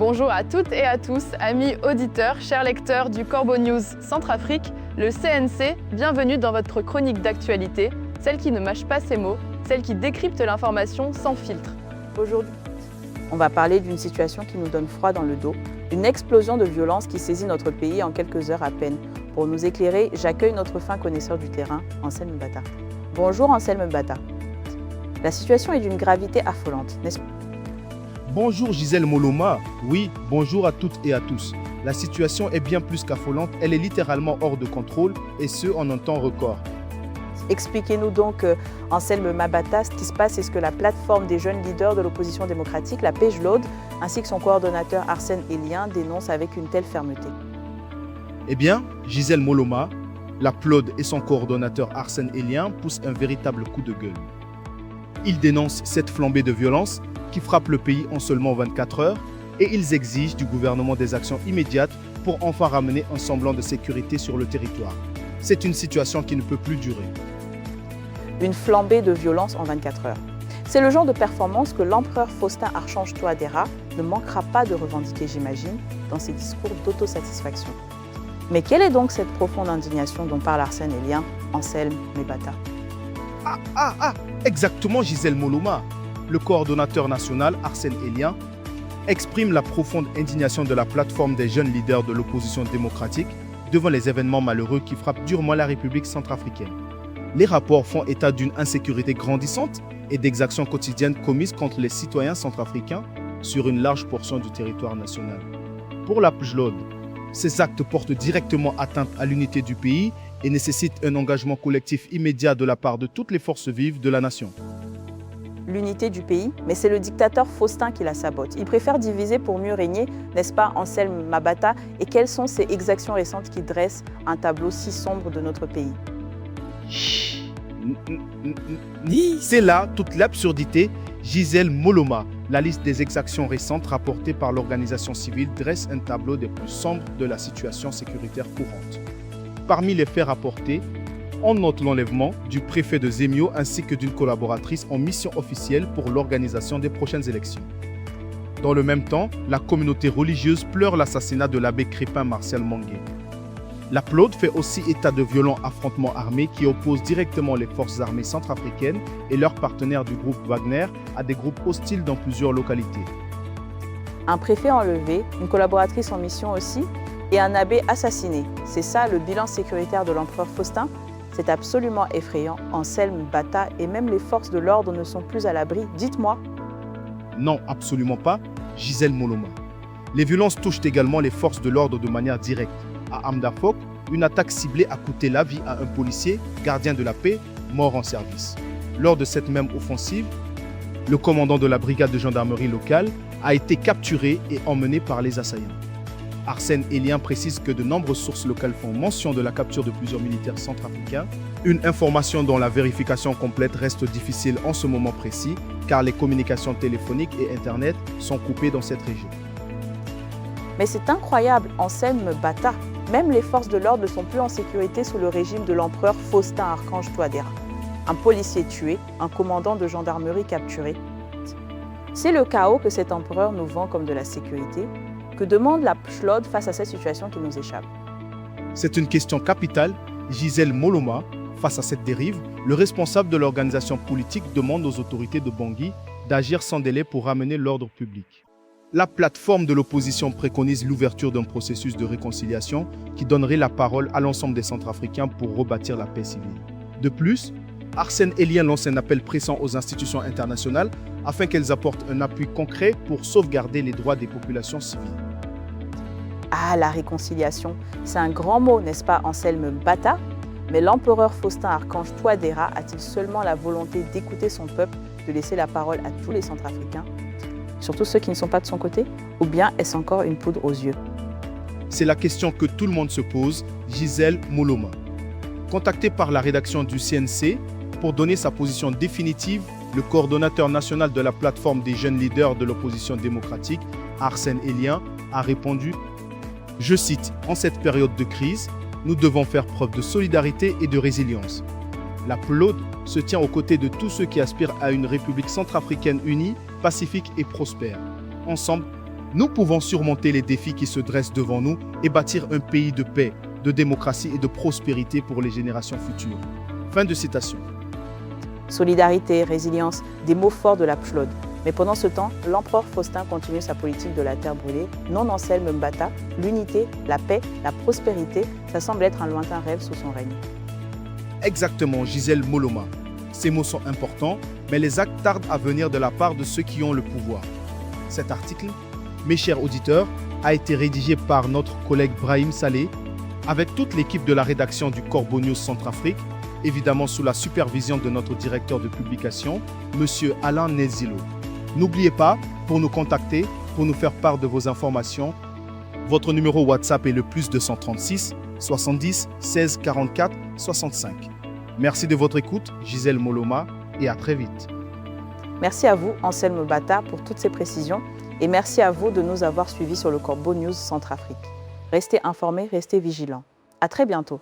Bonjour à toutes et à tous, amis auditeurs, chers lecteurs du Corbeau News Centrafrique, le CNC, bienvenue dans votre chronique d'actualité, celle qui ne mâche pas ses mots, celle qui décrypte l'information sans filtre. Aujourd'hui, on va parler d'une situation qui nous donne froid dans le dos, une explosion de violence qui saisit notre pays en quelques heures à peine. Pour nous éclairer, j'accueille notre fin connaisseur du terrain, Anselme Mbata. Bonjour Anselme Mbata. La situation est d'une gravité affolante, n'est-ce pas? Bonjour Gisèle Moloma. Oui, bonjour à toutes et à tous. La situation est bien plus qu'affolante, elle est littéralement hors de contrôle et ce en un temps record. Expliquez-nous donc, Anselme Mbata, ce qui se passe et ce que la plateforme des jeunes leaders de l'opposition démocratique, la PEJLOD, ainsi que son coordonnateur Arsène Elien dénoncent avec une telle fermeté. Eh bien, Gisèle Moloma, la PEJLOD et son coordonnateur Arsène Elien poussent un véritable coup de gueule. Ils dénoncent cette flambée de violence qui frappe le pays en seulement 24 heures et ils exigent du gouvernement des actions immédiates pour enfin ramener un semblant de sécurité sur le territoire. C'est une situation qui ne peut plus durer. Une flambée de violence en 24 heures. C'est le genre de performance que l'empereur Faustin Archange Touadéra ne manquera pas de revendiquer, j'imagine, dans ses discours d'autosatisfaction. Mais quelle est donc cette profonde indignation dont parle Arsène Elien, Anselme Mbata? Exactement Gisèle Moloma. Le coordonnateur national Arsène Elien exprime la profonde indignation de la plateforme des jeunes leaders de l'opposition démocratique devant les événements malheureux qui frappent durement la République centrafricaine. Les rapports font état d'une insécurité grandissante et d'exactions quotidiennes commises contre les citoyens centrafricains sur une large portion du territoire national. Pour la PEJLOD, ces actes portent directement atteinte à l'unité du pays et nécessitent un engagement collectif immédiat de la part de toutes les forces vives de la nation. L'unité du pays, mais c'est le dictateur Faustin qui la sabote. Il préfère diviser pour mieux régner, n'est-ce pas Anselme Mbata? Et quelles sont ces exactions récentes qui dressent un tableau si sombre de notre pays? C'est là toute l'absurdité. Gisèle Moloma, la liste des exactions récentes rapportées par l'organisation civile dresse un tableau des plus sombres de la situation sécuritaire courante. Parmi les faits rapportés, on note l'enlèvement du préfet de Zemio ainsi que d'une collaboratrice en mission officielle pour l'organisation des prochaines élections. Dans le même temps, la communauté religieuse pleure l'assassinat de l'abbé Crépin Martial Mangué. La PEJLOD fait aussi état de violents affrontements armés qui opposent directement les forces armées centrafricaines et leurs partenaires du groupe Wagner à des groupes hostiles dans plusieurs localités. Un préfet enlevé, une collaboratrice en mission aussi, et un abbé assassiné. C'est ça le bilan sécuritaire de l'empereur Faustin? C'est absolument effrayant. Anselme Mbata et même les forces de l'ordre ne sont plus à l'abri. Dites-moi. Non, absolument pas, Gisèle Moloma. Les violences touchent également les forces de l'ordre de manière directe. À Amdafok, une attaque ciblée a coûté la vie à un policier, gardien de la paix, mort en service. Lors de cette même offensive, le commandant de la brigade de gendarmerie locale a été capturé et emmené par les assaillants. Arsène Elien précise que de nombreuses sources locales font mention de la capture de plusieurs militaires centrafricains, une information dont la vérification complète reste difficile en ce moment précis, car les communications téléphoniques et Internet sont coupées dans cette région. Mais c'est incroyable, Anselme Mbata. Même les forces de l'ordre ne sont plus en sécurité sous le régime de l'empereur Faustin Archange Touadéra. Un policier tué, un commandant de gendarmerie capturé. C'est le chaos que cet empereur nous vend comme de la sécurité. Que demande la PEJLOD face à cette situation qui nous échappe? C'est une question capitale. Gisèle Moloma, face à cette dérive, le responsable de l'organisation politique demande aux autorités de Bangui d'agir sans délai pour ramener l'ordre public. La plateforme de l'opposition préconise l'ouverture d'un processus de réconciliation qui donnerait la parole à l'ensemble des Centrafricains pour rebâtir la paix civile. De plus, Arsène Elien lance un appel pressant aux institutions internationales afin qu'elles apportent un appui concret pour sauvegarder les droits des populations civiles. Ah, la réconciliation, c'est un grand mot, n'est-ce pas, Anselme Mbata? Mais l'empereur Faustin Archange Touadéra a-t-il seulement la volonté d'écouter son peuple, de laisser la parole à tous les Centrafricains, surtout ceux qui ne sont pas de son côté? Ou bien est-ce encore une poudre aux yeux? C'est la question que tout le monde se pose, Gisèle Moloma. Contacté par la rédaction du CNC pour donner sa position définitive, le coordonnateur national de la plateforme des jeunes leaders de l'opposition démocratique, Arsène Elien, a répondu, je cite, « En cette période de crise, nous devons faire preuve de solidarité et de résilience. La PEJLOD se tient aux côtés de tous ceux qui aspirent à une république centrafricaine unie, pacifique et prospère. Ensemble, Nous pouvons surmonter les défis qui se dressent devant nous et bâtir un pays de paix, de démocratie et de prospérité pour les générations futures. Fin de citation. Solidarité, résilience, des mots forts de la Pchlode. Mais pendant ce temps, l'empereur Faustin continue sa politique de la terre brûlée. Non Anselme Mbata, l'unité, la paix, la prospérité, ça semble être un lointain rêve sous son règne. Exactement, Gisèle Moloma. Ces mots sont importants, mais les actes tardent à venir de la part de ceux qui ont le pouvoir. Cet article, mes chers auditeurs, a été rédigé par notre collègue Brahim Saleh, avec toute l'équipe de la rédaction du Corbeau News Centrafrique, évidemment sous la supervision de notre directeur de publication, M. Alain Nezilo. N'oubliez pas, pour nous contacter, pour nous faire part de vos informations, votre numéro WhatsApp est le +236 70 16 44 65. Merci de votre écoute, Gisèle Moloma, et à très vite. Merci à vous, Anselme Mbata, pour toutes ces précisions, et merci à vous de nous avoir suivis sur le Corbeau News Centrafrique. Restez informés, restez vigilants. À très bientôt.